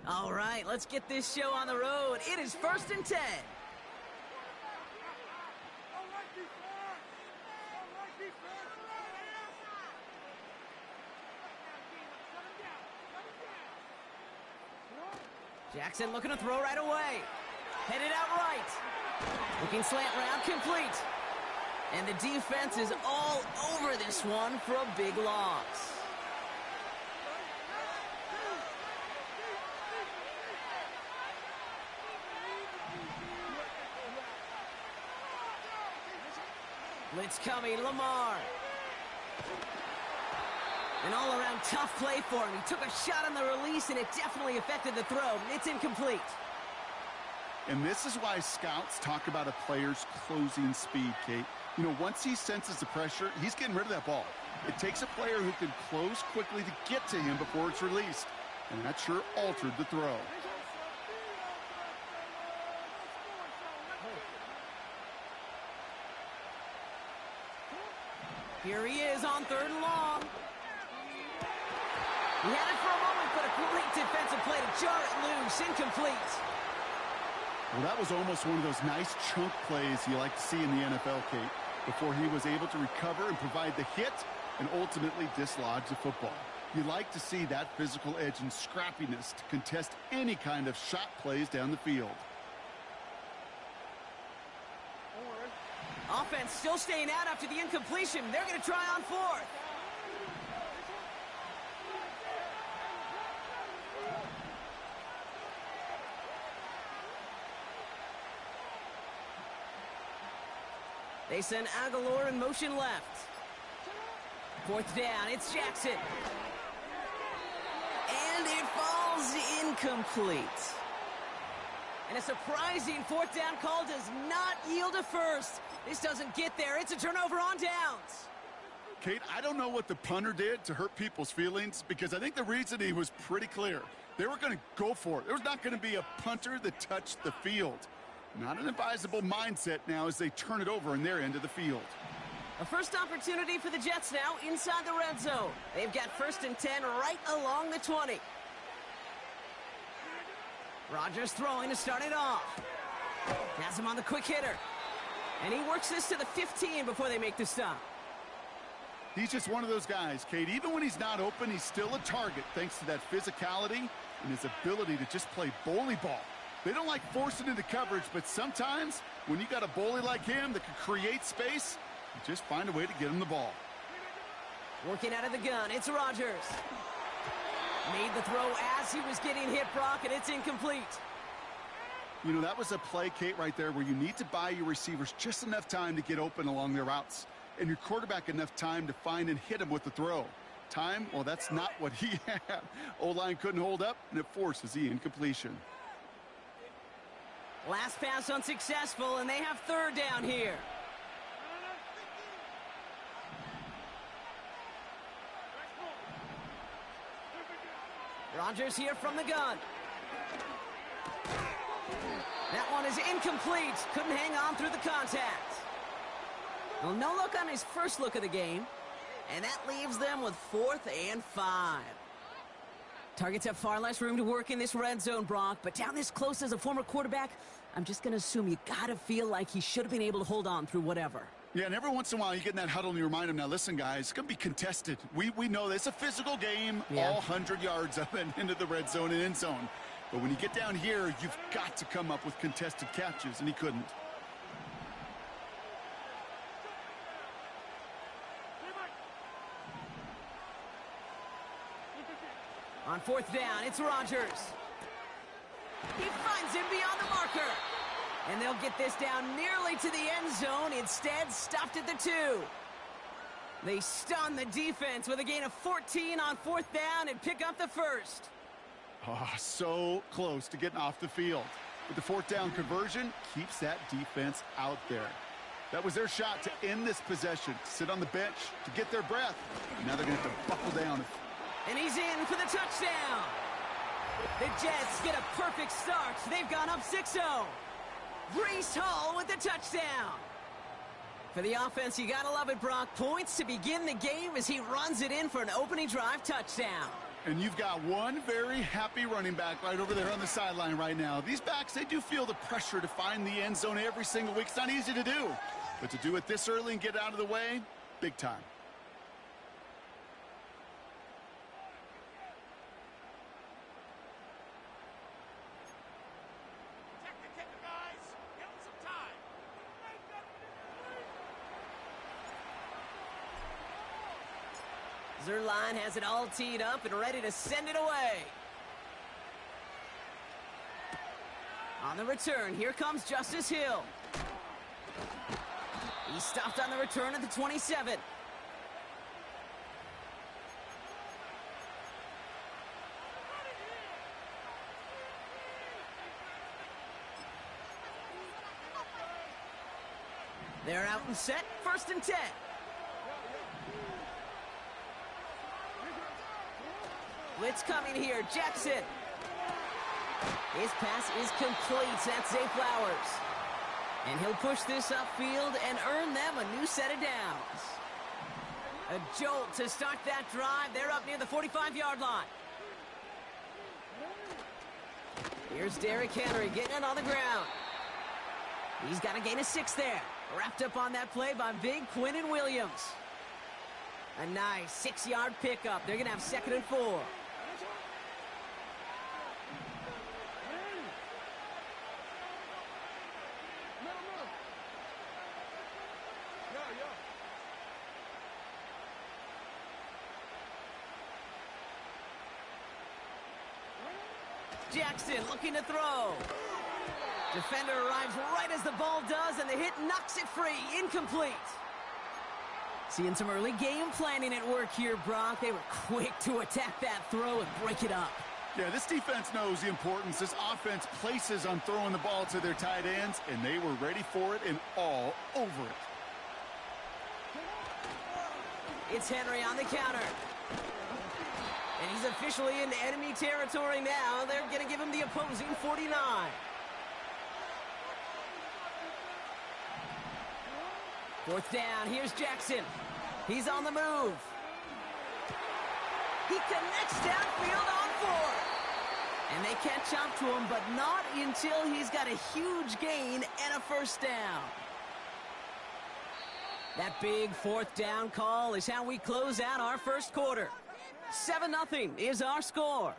All right, let's get this show on the road. It is 1st and 10. Jackson looking to throw right away. Headed out right. Looking slant route complete. And the defense is all over this one for a big loss. Blitz coming, Lamar. An all-around tough play for him. He took a shot on the release, and it definitely affected the throw. It's incomplete. And this is why scouts talk about a player's closing speed, Kate. You know, once he senses the pressure, he's getting rid of that ball. It takes a player who can close quickly to get to him before it's released. And that sure altered the throw. Here he is on 3rd and long. He had it for a moment, but a great defensive play to jar it loose. Incomplete. Well, that was almost one of those nice chunk plays you like to see in the NFL, Kate, before he was able to recover and provide the hit and ultimately dislodge the football. You like to see that physical edge and scrappiness to contest any kind of shot plays down the field. Offense still staying out after the incompletion. They're going to try on 4th. They send Aguilar in motion left. 4th down, it's Jackson. And it falls incomplete. And a surprising 4th down call does not yield a first. This doesn't get there. It's a turnover on downs. Kate, I don't know what the punter did to hurt people's feelings, because I think the reasoning was pretty clear. They were going to go for it. There was not going to be a punter that touched the field. Not an advisable mindset now as they turn it over in their end of the field. A first opportunity for the Jets now inside the red zone. They've got 1st and 10 right along the 20. Rodgers throwing to start it off. Has him on the quick hitter. And he works this to the 15 before they make the stop. He's just one of those guys, Kate. Even when he's not open, he's still a target thanks to that physicality and his ability to just play bully ball. They don't like forcing into coverage, but sometimes when you got a bully like him that can create space, you just find a way to get him the ball. Working out of the gun, it's Rodgers. Made the throw as he was getting hit, Brock, and it's incomplete. You know, that was a play, Kate, right there where you need to buy your receivers just enough time to get open along their routes, and your quarterback enough time to find and hit him with the throw. Time, well, that's not what he had. O-line couldn't hold up, and it forces the incompletion. Last pass unsuccessful, and they have 3rd down here. Rodgers here from the gun. That one is incomplete. Couldn't hang on through the contact. Well, no look on his first look of the game. And that leaves them with 4th and 5. Targets have far less room to work in this red zone, Brock. But down this close as a former quarterback, I'm just going to assume you got to feel like he should have been able to hold on through whatever. Yeah, and every once in a while you get in that huddle and you remind him, now listen, guys, it's going to be contested. We know this. It's a physical game, all 100 yards of it into the red zone and end zone. But when you get down here, you've got to come up with contested catches, and he couldn't. On 4th down, it's Rodgers. He finds him beyond the marker. And they'll get this down nearly to the end zone. Instead, stopped at the 2. They stun the defense with a gain of 14 on 4th down and pick up the first. Oh, so close to getting off the field. But the 4th down conversion keeps that defense out there. That was their shot to end this possession, to sit on the bench, to get their breath. Now they're going to have to buckle down. And he's in for the touchdown. The Jets get a perfect start. They've gone up 6-0. Breece Hall with the touchdown. For the offense, you gotta love it, Brock. Points to begin the game as he runs it in for an opening drive touchdown. And you've got one very happy running back right over there on the sideline right now. These backs, they do feel the pressure to find the end zone every single week. It's not easy to do. But to do it this early and get out of the way, big time. Zerline has it all teed up and ready to send it away. On the return, here comes Justice Hill. He stopped on the return at the 27. They're out and set, 1st and 10. Blitz coming here, Jackson. His pass is complete. That's Zay Flowers. And he'll push this upfield and earn them a new set of downs. A jolt to start that drive. They're up near the 45-yard line. Here's Derrick Henry getting it on the ground. He's got a gain of 6 there. Wrapped up on that play by big Quinnen Williams. A nice 6-yard pickup. They're going to have 2nd and 4. Jackson looking to throw. Defender arrives right as the ball does, and the hit knocks it free. Incomplete. Seeing some early game planning at work here, Brock. They were quick to attack that throw and break it up. Yeah, this defense knows the importance this offense places on throwing the ball to their tight ends, and they were ready for it and all over it. It's Henry on the counter. And he's officially in enemy territory now. They're going to give him the opposing 49. Fourth down, here's Jackson. He's on the move. He connects downfield on 4. And they catch up to him, but not until he's got a huge gain and a 1st down. That big 4th down call is how we close out our 1st quarter. 7-0 is our score.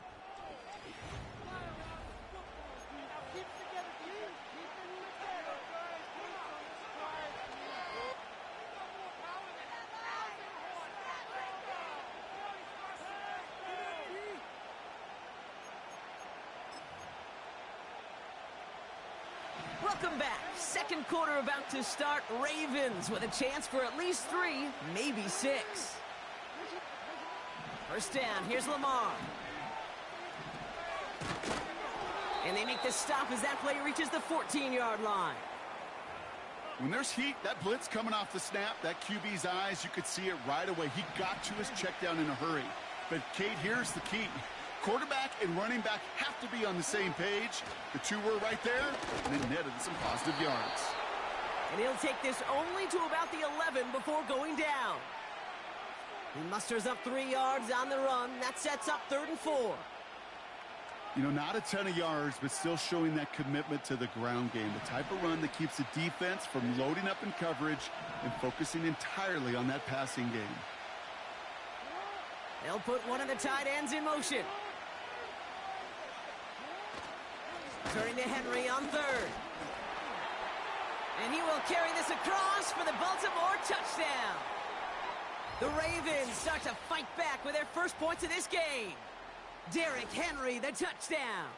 Welcome back. 2nd quarter about to start. Ravens with a chance for at least 3, maybe 6. 1st down, here's Lamar. And they make the stop as that play reaches the 14-yard line. When there's heat, that blitz coming off the snap, that QB's eyes, you could see it right away. He got to his check down in a hurry. But, Kate, here's the key. Quarterback and running back have to be on the same page. The two were right there, and it netted some positive yards. And he'll take this only to about the 11 before going down. He musters up 3 yards on the run. That sets up 3rd and 4. You know, not a ton of yards, but still showing that commitment to the ground game. The type of run that keeps the defense from loading up in coverage and focusing entirely on that passing game. They'll put one of the tight ends in motion. Turning to Henry on 3rd. And he will carry this across for the Baltimore touchdown. The Ravens start to fight back with their first points of this game. Derrick Henry, the touchdown.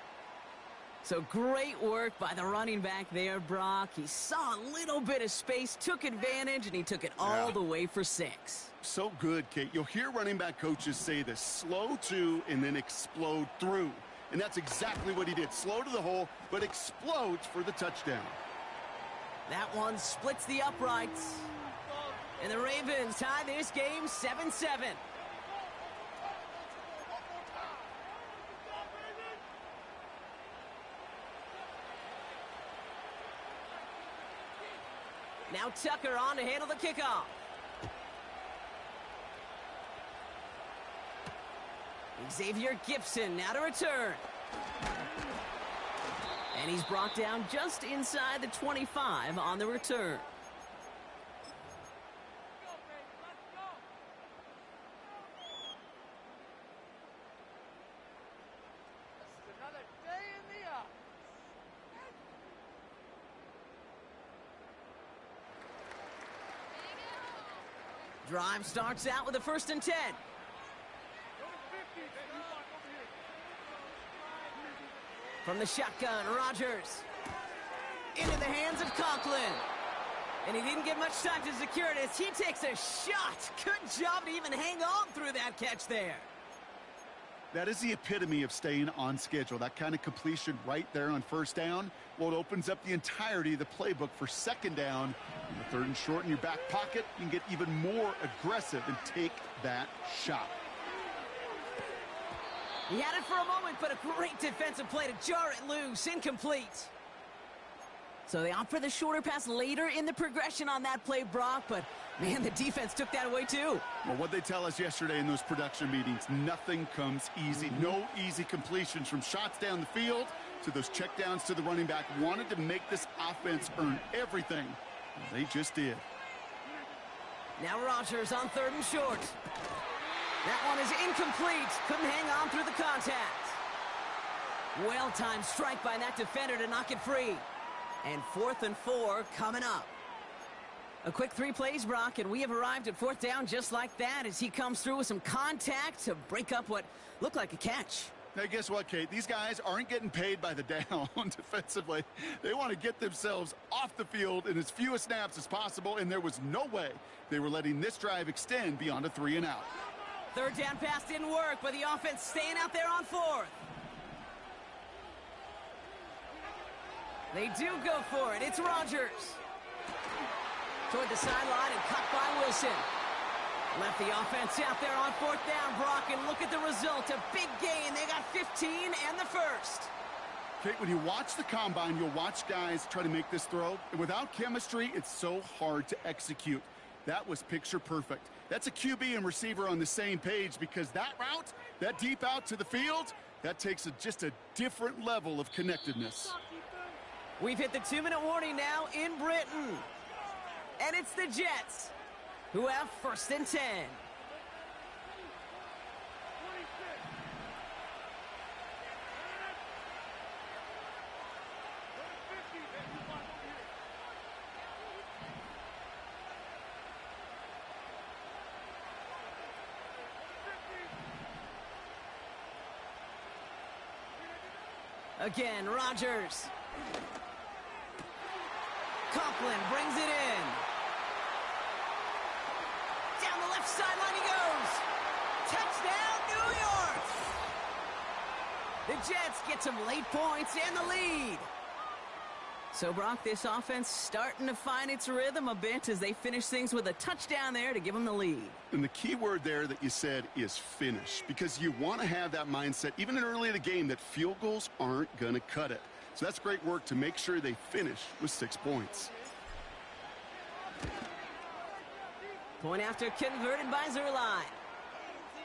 So great work by the running back there, Brock. He saw a little bit of space, took advantage, and he took it all the way for 6. So good, Kate. You'll hear running back coaches say this: slow to and then explode through. And that's exactly what he did. Slow to the hole, but explodes for the touchdown. That one splits the uprights. And the Ravens tie this game 7-7. Now Tucker on to handle the kickoff. Xavier Gibson now to return. And he's brought down just inside the 25 on the return. Drive starts out with a 1st and 10. From the shotgun, Rodgers. Into the hands of Conklin. And he didn't get much time to secure it as he takes a shot. Good job to even hang on through that catch there. That is the epitome of staying on schedule. That kind of completion right there on 1st down. Well, it opens up the entirety of the playbook for 2nd down. On the 3rd and short in your back pocket, you can get even more aggressive and take that shot. He had it for a moment, but a great defensive play to jar it loose. Incomplete. So they opt for the shorter pass later in the progression on that play, Brock, but man, the defense took that away too. Well, what they tell us yesterday in those production meetings, nothing comes easy. No easy completions from shots down the field to those checkdowns to the running back. Wanted to make this offense earn everything. They just did. Now Rodgers on 3rd and short. That one is incomplete. Couldn't hang on through the contact. Well-timed strike by that defender to knock it free. And 4th and 4 coming up. A quick 3 plays, Brock, and we have arrived at 4th down just like that as he comes through with some contact to break up what looked like a catch. Hey, guess what, Kate? These guys aren't getting paid by the down defensively. They want to get themselves off the field in as few snaps as possible, and there was no way they were letting this drive extend beyond a 3 and out. 3rd down pass didn't work, but the offense staying out there on 4th. They do go for it. It's Rodgers. Toward the sideline and cut by Wilson. Left the offense out there on 4th down, Brock, and look at the result. A big gain. They got 15 and the 1st. Kate, when you watch the combine, you'll watch guys try to make this throw. And without chemistry, it's so hard to execute. That was picture perfect. That's a QB and receiver on the same page because that route, that deep out to the field, that takes just a different level of connectedness. We've hit the 2-minute warning now in Britain. And it's the Jets who have 1st and 10. Again, Rodgers. Conklin brings it in. Down the left sideline he goes. Touchdown, New York! The Jets get some late points and the lead. So, Brock, this offense starting to find its rhythm a bit as they finish things with a touchdown there to give them the lead. And the key word there that you said is finish, because you want to have that mindset, even in early in the game, that field goals aren't going to cut it. So that's great work to make sure they finish with 6 points. Point after converted by Zerline.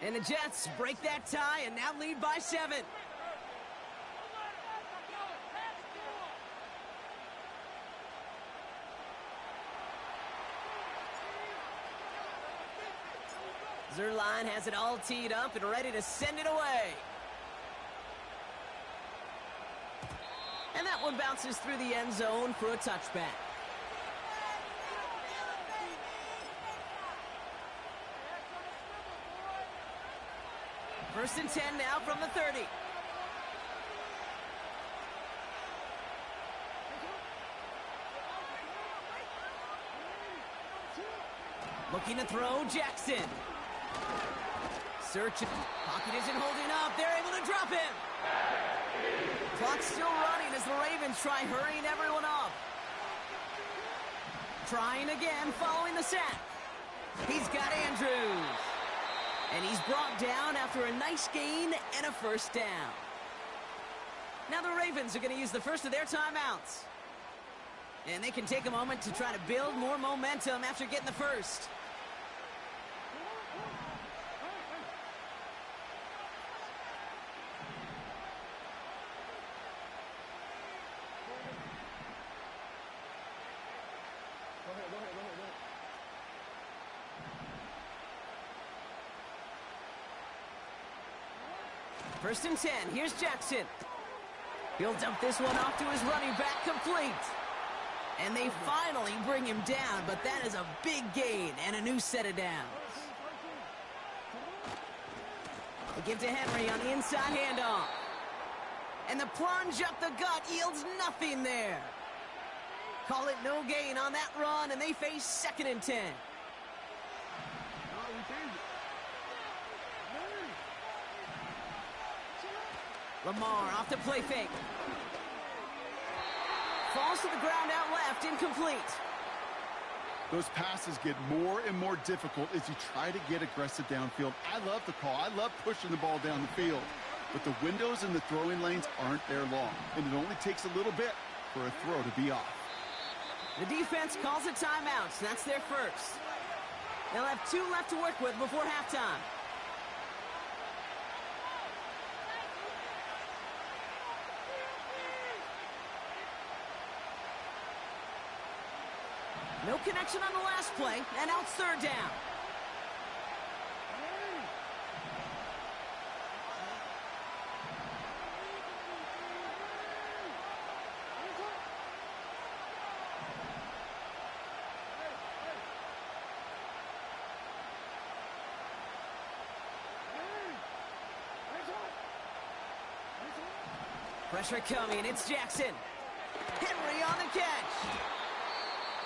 And the Jets break that tie and now lead by 7. Zerline has it all teed up and ready to send it away. And that one bounces through the end zone for a touchback. First and 10 now from the 30. Looking to throw, Jackson. Searching. Pocket isn't holding up. They're able to drop him. Clock's still running as the Ravens try hurrying everyone up. Trying again following the sack. He's got Andrews. And he's brought down after a nice gain and a first down. Now the Ravens are going to use the first of their timeouts. And they can take a moment to try to build more momentum after getting the first. First and 10. Here's Jackson. He'll dump this one off to his running back, complete. And they finally bring him down, but that is a big gain and a new set of downs. They give to Henry on the inside handoff. And the plunge up the gut yields nothing there. Call it no gain on that run, and they face 2nd and 10. Lamar off the play fake. Falls to the ground out left, incomplete. Those passes get more and more difficult as you try to get aggressive downfield. I love the call. I love pushing the ball down the field. But the windows in the throwing lanes aren't there long, and it only takes a little bit for a throw to be off. The defense calls a timeout, so that's their first. They'll have 2 left to work with before halftime. No connection on the last play, and now it's 3rd down. Pressure coming, it's Jackson. Henry on the catch.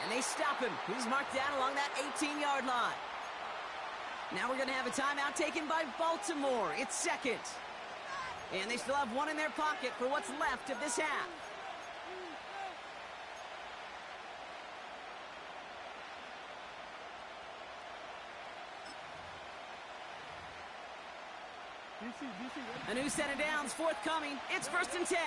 And they stop him. He's marked down along that 18-yard line. Now we're going to have a timeout taken by Baltimore. It's 2nd. And they still have 1 in their pocket for what's left of this half. A new set of downs forthcoming. It's 1st and 10.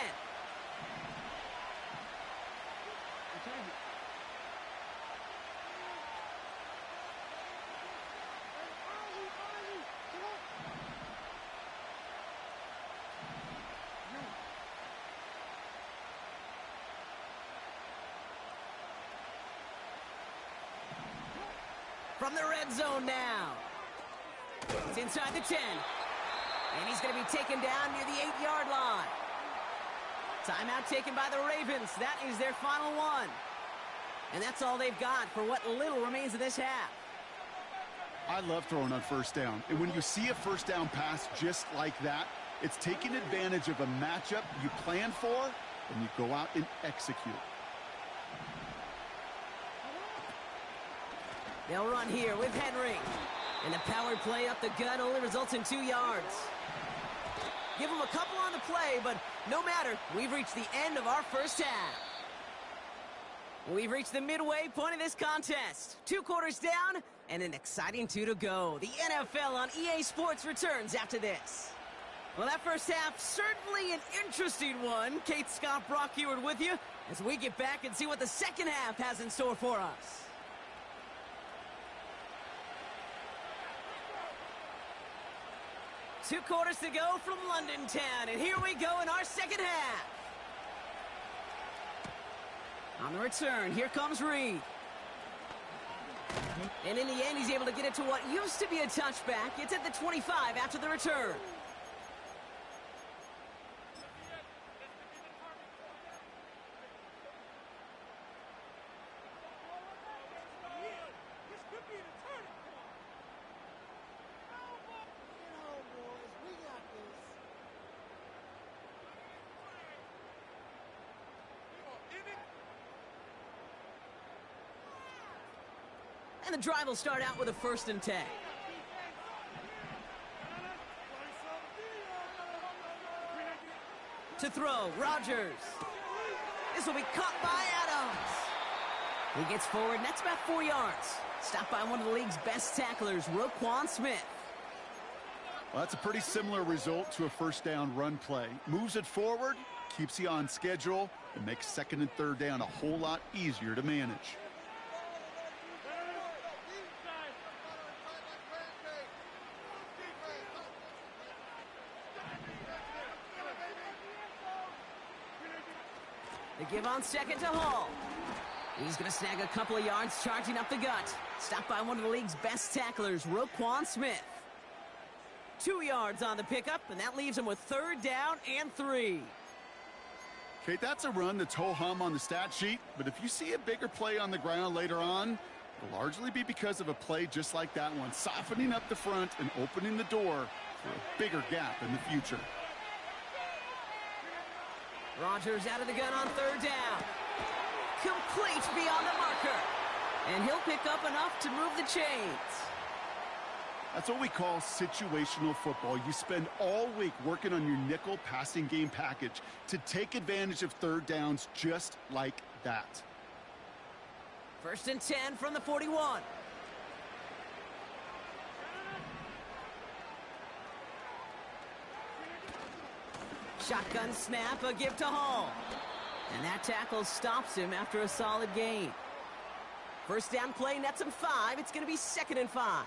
From the red zone now. It's inside the 10. And he's going to be taken down near the 8-yard line. Timeout taken by the Ravens. That is their final one. And that's all they've got for what little remains of this half. I love throwing on 1st down. And when you see a 1st down pass just like that, it's taking advantage of a matchup you planned for, and you go out and execute. They'll run here with Henry. And the power play up the gut only results in 2 yards. Give them a couple on the play, but no matter, we've reached the end of our first half. We've reached the midway point of this contest. 2 quarters down and an exciting 2 to go. The NFL on EA Sports returns after this. Well, that first half, certainly an interesting one. Kate Scott, Brock Ewart with you as we get back and see what the second half has in store for us. Two quarters to go from London Town, and here we go in our second half. On the return, here comes Reed. And in the end, he's able to get it to what used to be a touchback. It's at the 25 after the return. And the drive will start out with a 1st and 10. To throw, Rodgers. This will be caught by Adams. He gets forward, and that's about 4 yards. Stopped by one of the league's best tacklers, Roquan Smith. Well, that's a pretty similar result to a 1st down run play. Moves it forward, keeps you on schedule, and makes 2nd and 3rd down a whole lot easier to manage. They give on 2nd to Hall. He's going to snag a couple of yards charging up the gut. Stopped by one of the league's best tacklers, Roquan Smith. 2 yards on the pickup, and that leaves him with 3rd down and 3. Okay, that's a run that's ho-hum on the stat sheet, but if you see a bigger play on the ground later on, it'll largely be because of a play just like that one, softening up the front and opening the door for a bigger gap in the future. Rodgers out of the gun on 3rd down. Complete beyond the marker. And he'll pick up enough to move the chains. That's what we call situational football. You spend all week working on your nickel passing game package to take advantage of 3rd downs just like that. 1st and 10 from the 41. Shotgun snap, a give to Hall. And that tackle stops him after a solid gain. 1st down play nets him 5. It's going to be 2nd and 5.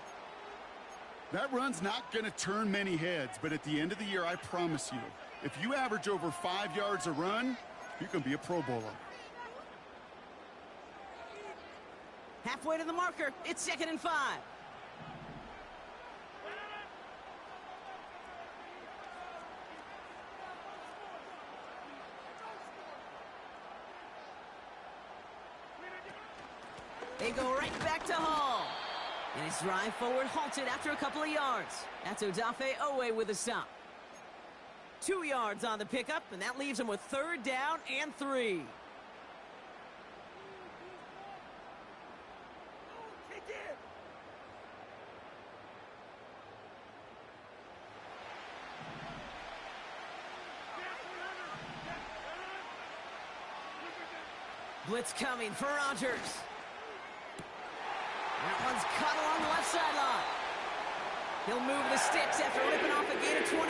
That run's not going to turn many heads, but at the end of the year, I promise you, if you average over 5 yards a run, you can be a Pro Bowler. Halfway to the marker, it's 2nd and 5. They go right back to Hall. And his drive forward halted after a couple of yards. That's Odafe Owe with a stop. 2 yards on the pickup, and that leaves him with 3rd down and 3. Blitz coming for Rodgers. That one's caught along the left sideline. He'll move the sticks after ripping off a gain of 28.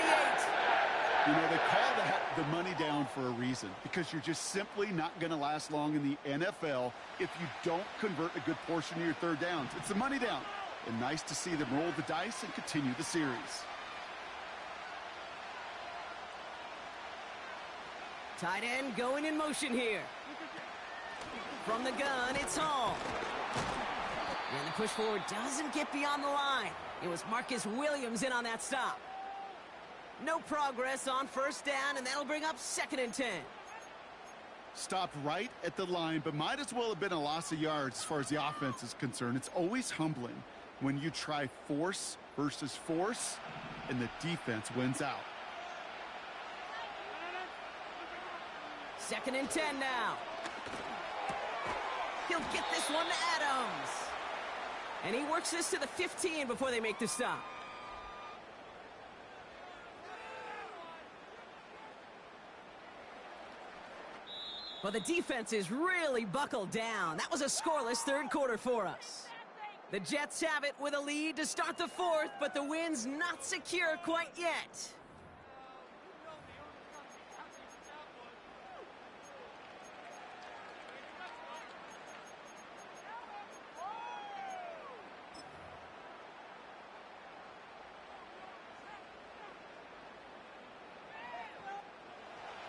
You know, they call that the money down for a reason, because you're just simply not going to last long in the NFL if you don't convert a good portion of your 3rd downs. It's the money down. And nice to see them roll the dice and continue the series. Tight end going in motion here. From the gun, it's Hall. And the push forward doesn't get beyond the line. It was Marcus Williams in on that stop. No progress on 1st down, and that'll bring up 2nd and 10. Stopped right at the line, but might as well have been a loss of yards as far as the offense is concerned. It's always humbling when you try force versus force, and the defense wins out. 2nd and 10 now. He'll get this one to Adams. And he works this to the 15 before they make the stop. Well, the defense is really buckled down. That was a scoreless 3rd quarter for us. The Jets have it with a lead to start the 4th, but the win's not secure quite yet.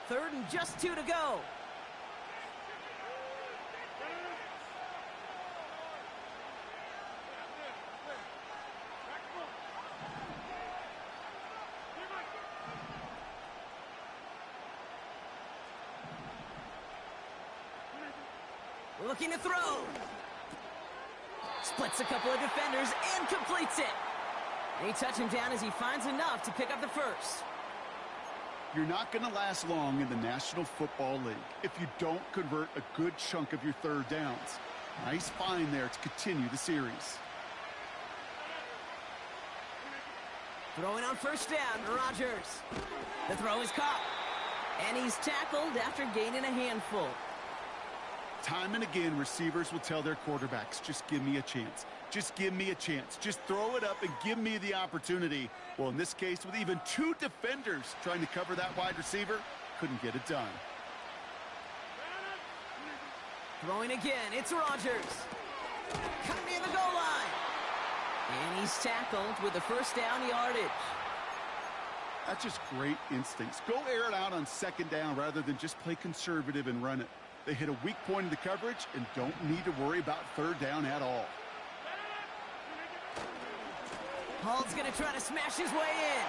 Third and just 2 to go. Looking to throw. Splits a couple of defenders and completes it. They touch him down as he finds enough to pick up the 1st. You're not going to last long in the National Football League if you don't convert a good chunk of your 3rd downs. Nice find there to continue the series. Throwing on 1st down, Rodgers. The throw is caught. And he's tackled after gaining a handful. Time and again, receivers will tell their quarterbacks, just give me a chance. Just give me a chance. Just throw it up and give me the opportunity. Well, in this case, with even 2 defenders trying to cover that wide receiver, couldn't get it done. Throwing again, it's Rodgers. Coming near the goal line. And he's tackled with the 1st down yardage. That's just great instincts. Go air it out on 2nd down rather than just play conservative and run it. They hit a weak point in the coverage and don't need to worry about 3rd down at all. Hall's going to try to smash his way in.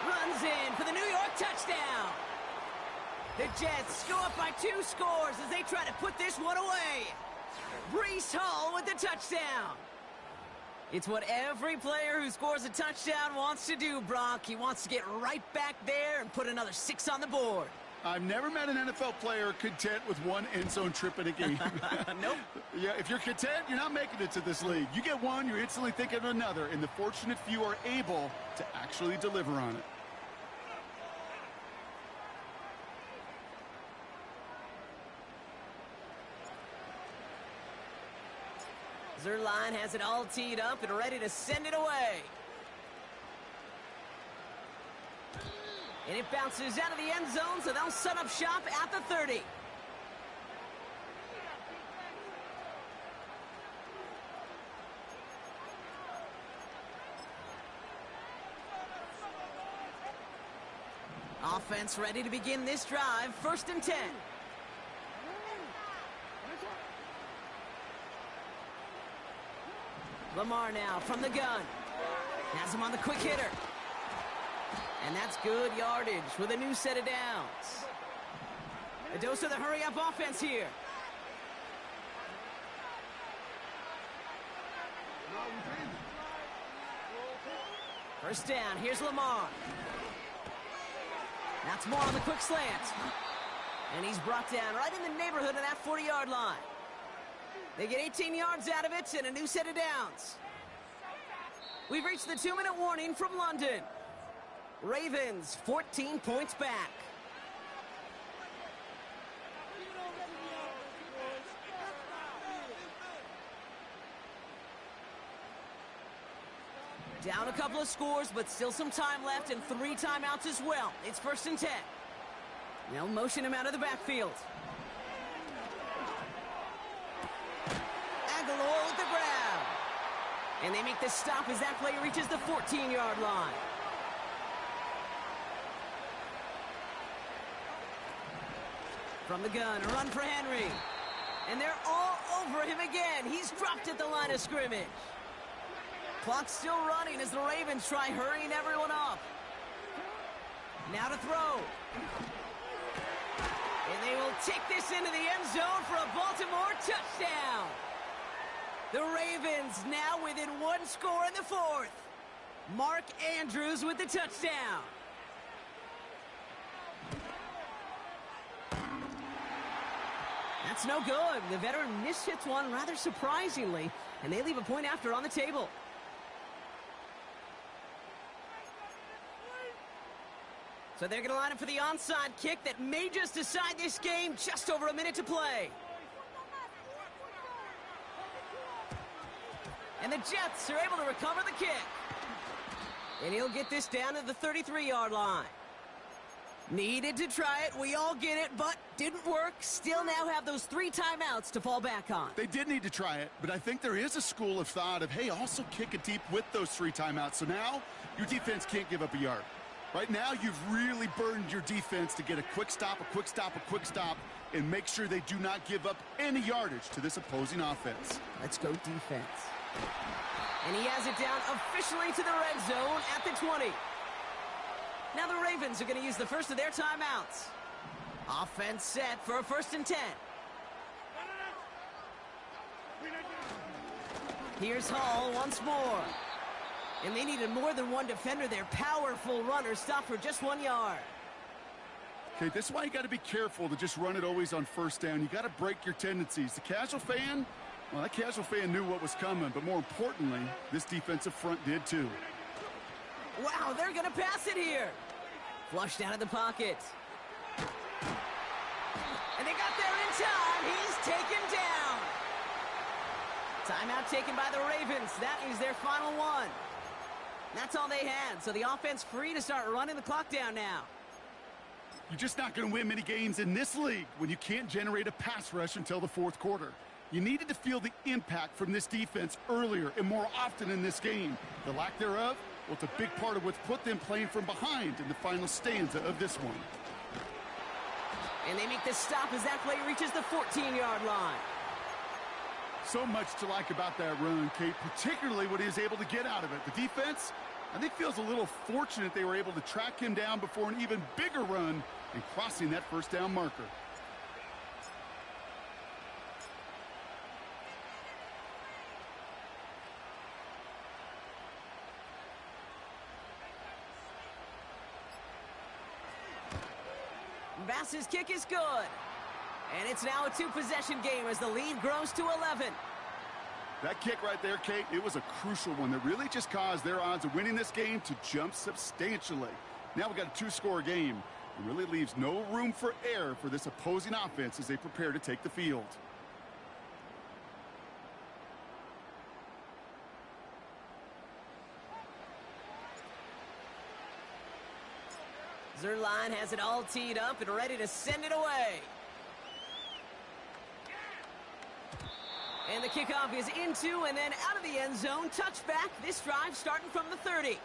Runs in for the New York touchdown. The Jets go up by 2 scores as they try to put this one away. Breece Hall with the touchdown. It's what every player who scores a touchdown wants to do, Brock. He wants to get right back there and put another 6 on the board. I've never met an NFL player content with 1 end zone trip in a game. Nope. Yeah, if you're content, you're not making it to this league. You get one, you're instantly thinking of another, and the fortunate few are able to actually deliver on it. Zerline has it all teed up and ready to send it away. And it bounces out of the end zone, so they'll set up shop at the 30. Offense ready to begin this drive, 1st and 10. Lamar now from the gun. Has him on the quick hitter. And that's good yardage with a new set of downs. A dose of the hurry-up offense here. First down, here's Lamar. That's more on the quick slant. And he's brought down right in the neighborhood of that 40-yard line. They get 18 yards out of it and a new set of downs. We've reached the 2-minute warning from London. Ravens 14 points back. Down a couple of scores, but still some time left and 3 timeouts as well. It's 1st and 10. They'll motion him out of the backfield. Aguilar with the grab. And they make the stop as that play reaches the 14-yard line. From the gun, a run for Henry. And they're all over him again. He's dropped at the line of scrimmage. Clock's still running as the Ravens try hurrying everyone up. Now to throw. And they will take this into the end zone for a Baltimore touchdown. The Ravens now within 1 score in the 4th. Mark Andrews with the touchdown. That's no good. The veteran mishits one rather surprisingly, and they leave a point after on the table. So they're going to line up for the onside kick that may just decide this game. Just over a minute to play. And the Jets are able to recover the kick. And he'll get this down to the 33-yard line. Needed to try it. We all get it, but didn't work. Still now have those 3 timeouts to fall back on. They did need to try it, but I think there is a school of thought of, hey, also kick it deep with those 3 timeouts. So now your defense can't give up a yard. Right now, you've really burdened your defense to get a quick stop, and make sure they do not give up any yardage to this opposing offense. Let's go defense. And he has it down officially to the red zone at the 20. Now the Ravens are going to use the first of their timeouts. Offense set for a 1st and 10. Here's Hall once more. And they needed more than one defender. Their powerful runner stopped for just 1 yard. Okay, this is why you got to be careful to just run it always on 1st down. You got to break your tendencies. The casual fan, well, that casual fan knew what was coming, but more importantly, this defensive front did too. Wow, they're going to pass it here. Flushed out of the pocket. And they got there in time. He's taken down. Timeout taken by the Ravens. That is their final one. That's all they had, so the offense free to start running the clock down now. You're just not going to win many games in this league when you can't generate a pass rush until the 4th quarter. You needed to feel the impact from this defense earlier and more often in this game. The lack thereof, well, it's a big part of what's put them playing from behind in the final stanza of this one. And they make the stop as that play reaches the 14-yard line. So much to like about that run, Kate, particularly what he was able to get out of it. The defense, I think feels a little fortunate they were able to track him down before an even bigger run and crossing that first down marker. Bass's kick is good. And it's now a two-possession game as the lead grows to 11. That kick right there, Kate, it was a crucial one that really just caused their odds of winning this game to jump substantially. Now we've got a two-score game. It really leaves no room for error for this opposing offense as they prepare to take the field. Zerline has it all teed up and ready to send it away. And the kickoff is into and then out of the end zone. Touchback. This drive starting from the 30.